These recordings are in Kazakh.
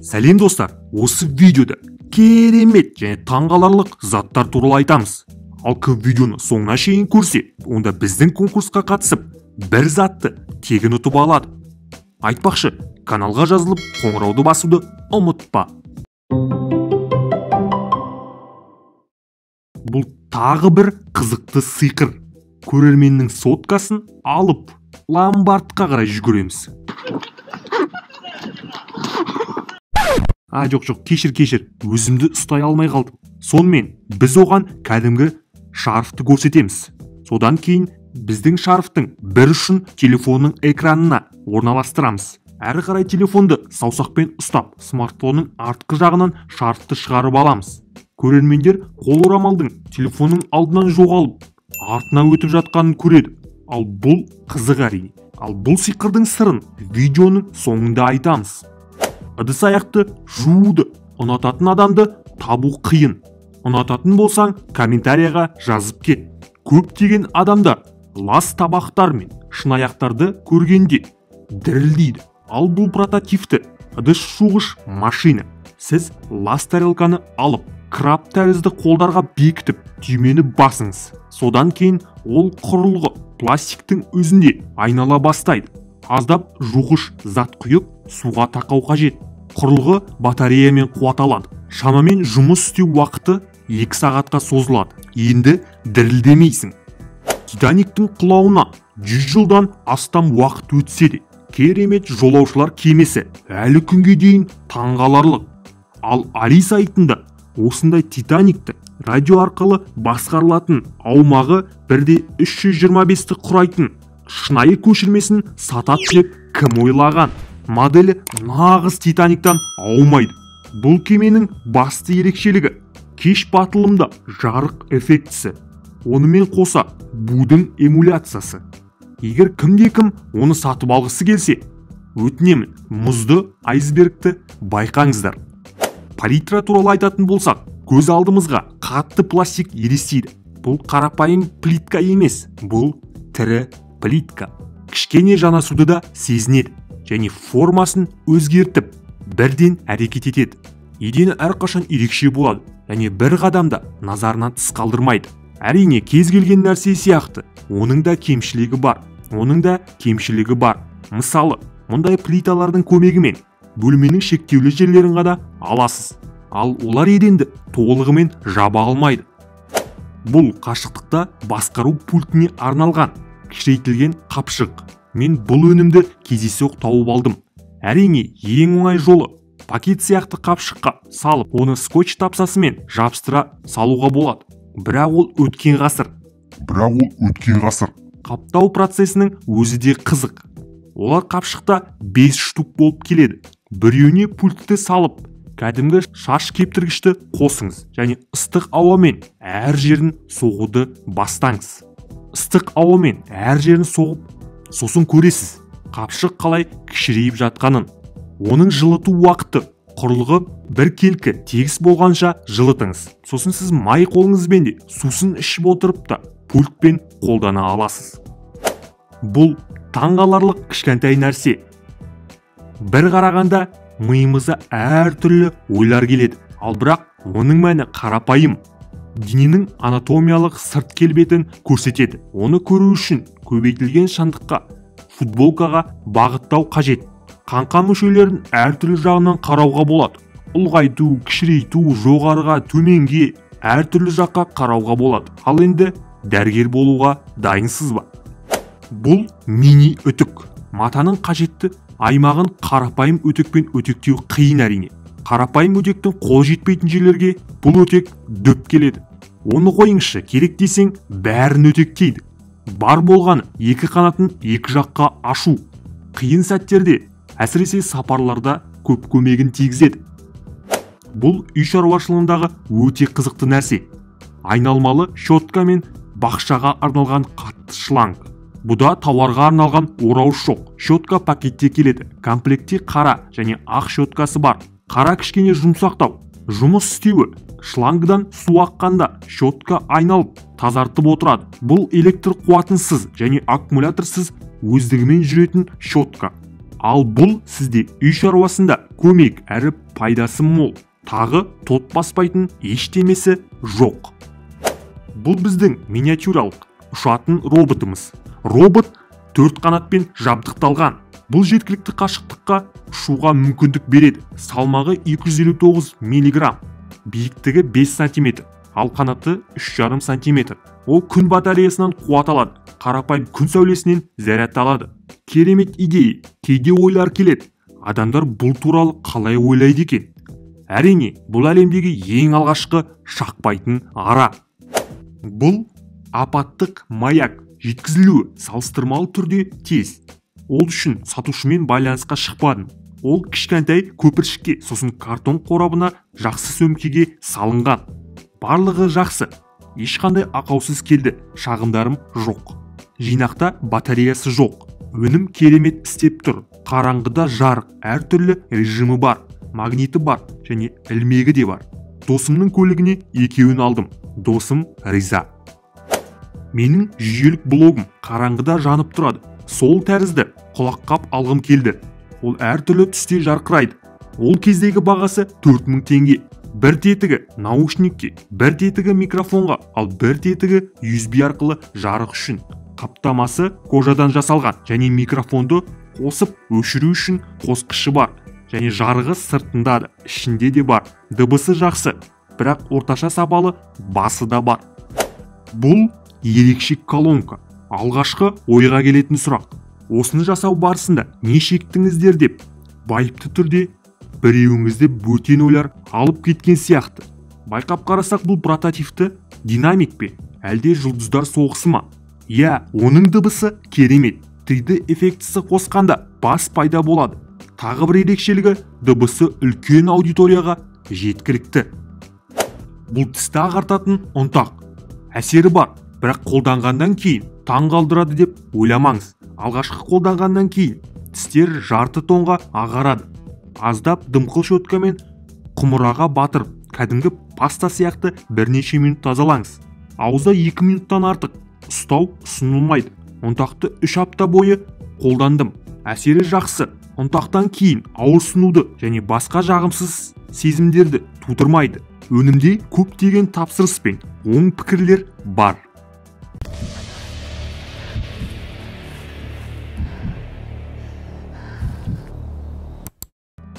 Сәлем достар, осы видеода керемет және таңғаларлық заттар туралы айтамыз. Ал кім видеоны соңына шейін көрсе, онда біздің конкурсқа қатысып, бір затты тегін ұтып алады. Айтпақшы, каналға жазылып, қоңырауды басуды ұмытпа. Бұл тағы бір қызықты сиқыр. Көрерменнің соткасын алып, ломбардқа қарай жүгіреміз. Жоқ, кешір, өзімді ұстай алмай қалдым. Сонымен біз оған кәдімгі шарфты көрсетеміз. Содан кейін біздің шарфтың бір ұшын телефонның экранына орналастырамыз. Әрі қарай телефонды саусақпен ұстап, смартфонның артқы жағынан шарфты шығарып аламыз. Көрермендер қол орамалдың телефонның алдынан жоғалып, артына өтіп жатқанын көреді. Ал бұл қызық әрине. Ал бұл сиқырдың сырын видеоның соңында айтамыз. Ыдыс аяқты жууды ұнататын адамды табу қиын. Ұнататын болсаң, комментарияға жазып кет. Көптеген адамдар лас табақтар мен шынаяқтарды көргенде дірілдейді. Ал бұл прототипті ыдыс жуғыш машина. Сіз лас тарелканы алып, краб тәрізді қолдарға бекітіп, түймені басыңыз. Содан кейін ол құрылғы пластиктің өзінде айнала бастайды. Аздап жуғыш зат құйып, суға тақау қажет. Құрылғы батареямен қуатталады. Шамамен жұмыс істеу уақыты 2 сағатқа созылады. Енді дірілдемейсің. Титаниктің құлауына 100 жылдан астам уақыт өтсе де, керемет жолаушылар кемесі әлі күнге дейін таңғаларлық. Ал Али сайтында осындай Титаникті радио арқылы басқарылатын аумағы 1/325-ті құрайтын шынайы көшірмесін сатады деп кім ойлаған? Моделі нағыз Титаниктан аумайды. Бұл кеменің басты ерекшелігі кеш батылымда жарық эффектісі. Онымен қоса будың эмуляциясы. Егер кімде-кім оны сатып алғысы келсе, өтінемін, мұзды айсбергті байқаңыздар. Палитра туралы айтатын болсақ, көз алдымызға қатты пластик елестейді. Бұл қарапайым плитка емес, бұл тірі плитка. Кішкене жанасуды да сезінеді және формасын өзгертіп, бірден әрекет етеді. Едені әрқашан ерекше болады және бір қадамда назарынан тыс қалдырмайды. Әрине, кез келген нәрсе сияқты, оның да кемшілігі бар. Мысалы, мұндай плиталардың көмегімен бөлменің шектеулі жерлерін ғана аласыз. Ал олар еденді толығымен жаба алмайды. Бұл қашықтықта басқару пультіне арналған кішірейтілген қапшық. Мен бұл өнімді кездейсоқ тауып алдым. Әрине, ең оңай жолы пакет сияқты қапшыққа салып, оны скотч тапсасымен жабыстыра салуға болады. Бірақ ол өткен ғасыр. Қаптау процесінің өзі де қызық. Олар қапшықта 5 штук болып келеді. Біреуіне пультті салып, кәдімгі шаш кептіргішті қосыңыз және ыстық ауамен әр жерін соғуды бастаңыз. Ыстық ауамен әр жерін соғып, сосын көресіз қапшық қалай кішірейіп жатқанын. Оның жылыту уақыты құрылғы бір келкі тегіс болғанша жылытыңыз. Сосын сіз май қолыңызбен де сусын ішіп отырып та пультпен қолдана аласыз. Бұл таңғаларлық кішкентай нәрсе. Бір қарағанда миымызға әр түрлі ойлар келеді. Ал бірақ оның мәні қарапайым. Дененің анатомиялық сырт келбетін көрсетеді. Оны көру үшін көбейтілген шындыққа, футболкаға бағыттау қажет. Қаңқа мүшелерін әртүрлі жағынан қарауға болады. Ұлғайту, кішірейту, жоғарыға, төменге, әртүрлі жаққа қарауға болады. Ал енді дәрігер болуға дайынсыз ба? Бұл мини үтік. Матаның қажетті аймағын қарапайым өтекпен өтектеу қиын әрине. Қарапайым өтектің қол жетпейтін жерлерге бұл өтек дөп келеді. Оны қойыңызшы, керек десең бәрін өтектейді. Бар болғаны екі қанатын екі жаққа ашу. Қиын сәттерде, әсіресе сапарларда көп көмегін тигізеді. Бұл үй шаруашылығындағы өте қызықты нәрсе. Айналмалы щетка мен бақшаға арналған қатты шланг. Бұда тауарға арналған орауыш жоқ. Щетка пакетте келеді. Комплектте қара және ақ щеткасы бар. Қара кішкене жұмсақтау. Жұмыс істеуі. Шлангыдан су аққанда щетка айналып, тазартып отырады. Бұл электр қуатынсыз және аккумуляторсыз өздігімен жүретін щетка. Ал бұл сізде үй шаруасында көмек әрі пайдасы мол. Тағы тот баспайтын ештемесі жоқ. Бұл біздің миниатюралық ұшатын роботымыз. Робот 4 қанатпен жабдықталған. Бұл жеткілікті қашықтыққа ұшуға мүмкіндік береді. Салмағы 259 мг, биіктігі 5 см, ал қанаты 3,5 см. Ол күн батареясынан қуат алады. Қарапайым күн сәулесінен заряд алады. Керемет идея. Кейде ойлар келеді. Адамдар бұл туралы қалай ойлайды екен? Әрине, бұл әлемдегі ең алғашқы шақпайтын ара. Бұл апаттық маяк. Жеткізілуі салыстырмалы түрде тез. Ол үшін сатушымен байланысқа шықпадым. Ол кішкентай көпіршікке, сосын картон қорабына, жақсы сөмкеге салынған. Барлығы жақсы. Ешқандай ақаусыз келді. Шағымдарым жоқ. Жинақта батареясы жоқ. Өнім керемет істеп тұр. Қараңғыда жарық, әртүрлі режимі бар. Магниті бар және ілмегі де бар. Досымның көлігіне екеуін алдым. Досым риза. Менің жүйелік блогым қараңғыда жанып тұрады. Сол тәрізді құлаққап алғым келді. Ол әртүрлі түсте жарқырайды. Ол кездегі бағасы 4000 теңге. Бір тетігі наушникке, бір тетігі микрофонға, ал бір тетігі USB арқылы жарық үшін. Қаптамасы кожадан жасалған және микрофонды қосып өшіру үшін қосқышы бар. Және жарығы сыртында, ішінде де бар. Дыбысы жақсы, бірақ орташа сапалы басы да бар. Бұл ерекше колонка. Алғашқы ойға келетін сұрақ. Осыны жасау барысында не шектіңіздер деп, байыпты түрде біреуіңізді бөтен ойлар алып кеткен сияқты. Байқап қарасақ, бұл прототипті динамик пе, әлде жұлдыздар соғысы ма? Иә, оның дыбысы керемет. 3D эффектісі қосқанда бас пайда болады. Тағы бір ерекшелігі, дыбысы үлкен аудиторияға жеткілікті. Бұл тісті ағартатын ұнтақ. Әсері бар, бірақ қолданғандан кейін таң қалдырады деп ойламаңыз. Алғашқы қолданғаннан кейін тістер жарты тонға ағарады. Аздап дымқыл щеткамен құмыраға батырып, кәдімгі паста сияқты бірнеше минут тазалаңыз. Аузда 2 минуттан артық ұстау ұсынылмайды. Ұнтақты 3 апта бойы қолдандым. Әсері жақсы. Ұнтақтан кейін ауырсынуды және басқа жағымсыз сезімдерді тудырмайды. Өнімде көптеген тапсырыс пен оң пікірлер бар.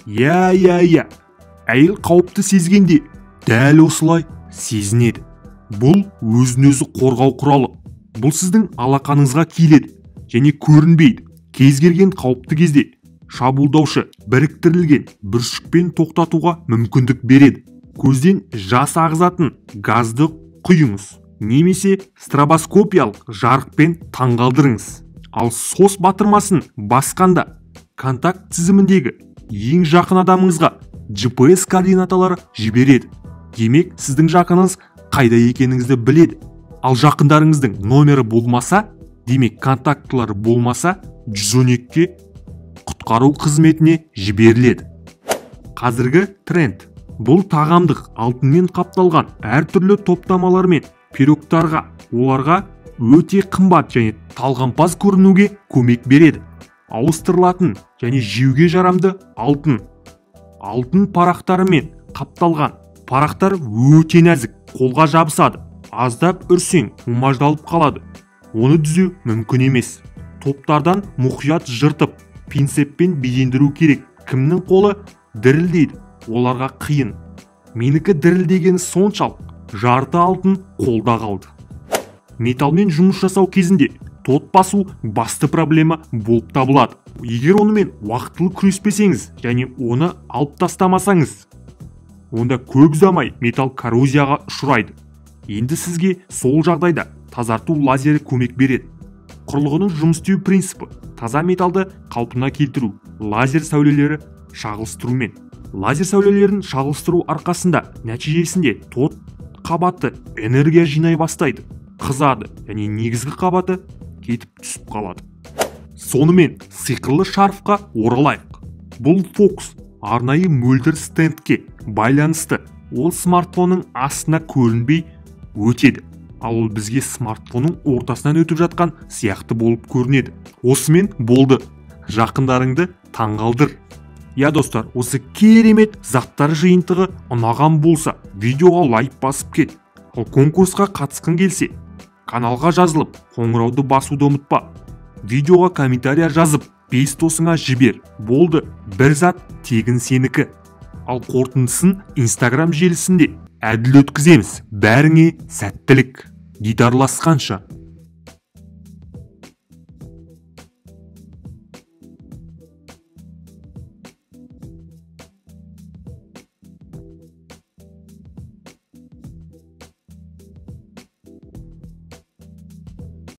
Я. Әйел қауіпті сезгенде дәл осылай сезінеді. Бұл өзін-өзі қорғау құралы. Бұл сіздің алақаныңызға киіледі және көрінбейді. Кез келген қауіпті кезде шабуылдаушы біріктірілген бүршікпен тоқтатуға мүмкіндік береді. Көзден жас ағызатын газды құйыңыз, немесе стробоскопиялық жарықпен таңғалдырыңыз. Ал сос батырмасын басқанда контакт тізіміндегі ең жақын адамыңызға GPS координаталары жібереді. Демек, сіздің жақыныңыз қайда екеніңізді біледі. Ал жақындарыңыздың номері болмаса, демек контактылары болмаса, 112-ке құтқару қызметіне жіберіледі. Қазіргі тренд. Бұл тағамдық алтынмен қапталған әртүрлі топтамалар мен пирогтарға, оларға өте қымбат және талғампаз көрінуге көмек береді. Ауыстырылатын және жеуге жарамды алтын. Алтын парақтарымен қапталған. Парақтар өте нәзік, қолға жабысады. Аздап үрсең, умаждалып қалады. Оны түзеу мүмкін емес. Топтардан мұқият жыртып, пинцеппен безендіру керек. Кімнің қолы дірілдейді, оларға қиын. Менікі дірілдеген соншалық, жарты алтын қолда қалды. Металмен жұмыс жасау кезінде тот басу басты проблема болып табылады. Егер онымен уақытылы күреспесеңіз және оны алып тастамасаңыз, онда көп ұзамай металл коррозияға ұшырайды. Енді сізге сол жағдайда тазарту лазері көмек береді. Құрылғының жұмыс істеу принципі: таза металды қалпына келтіру, лазер сәулелері шағылыстырумен. Лазер сәулелерін шағылыстыру арқасында нәтижесінде тот қабаты энергия жинай бастайды, қызады және негізгі қабаты кетіп түсіп қалады. Сонымен сиқырлы шарфқа оралайық. Бұл фокус арнайы мөлдір стендке байланысты. Ол смартфонның астына көрінбей өтеді. Ал ол бізге смартфонның ортасынан өтіп жатқан сияқты болып көрінеді. Осымен болды. жақындарыңды таңғалдыр. Я достар, осы керемет заттар жиынтығы ұнаған болса, видеоға лайк басып кет. Ал конкурсқа қатысқың келсе, каналға жазылып, қоңырауды басуды ұмытпа. Видеоға комментария жазып, 5 досыңа жібер. Болды, бір зат тегін сенікі. Ал қорытындысын Instagram желісінде әділ өткіземіз. Бәріңе сәттілік. Дидарласқанша.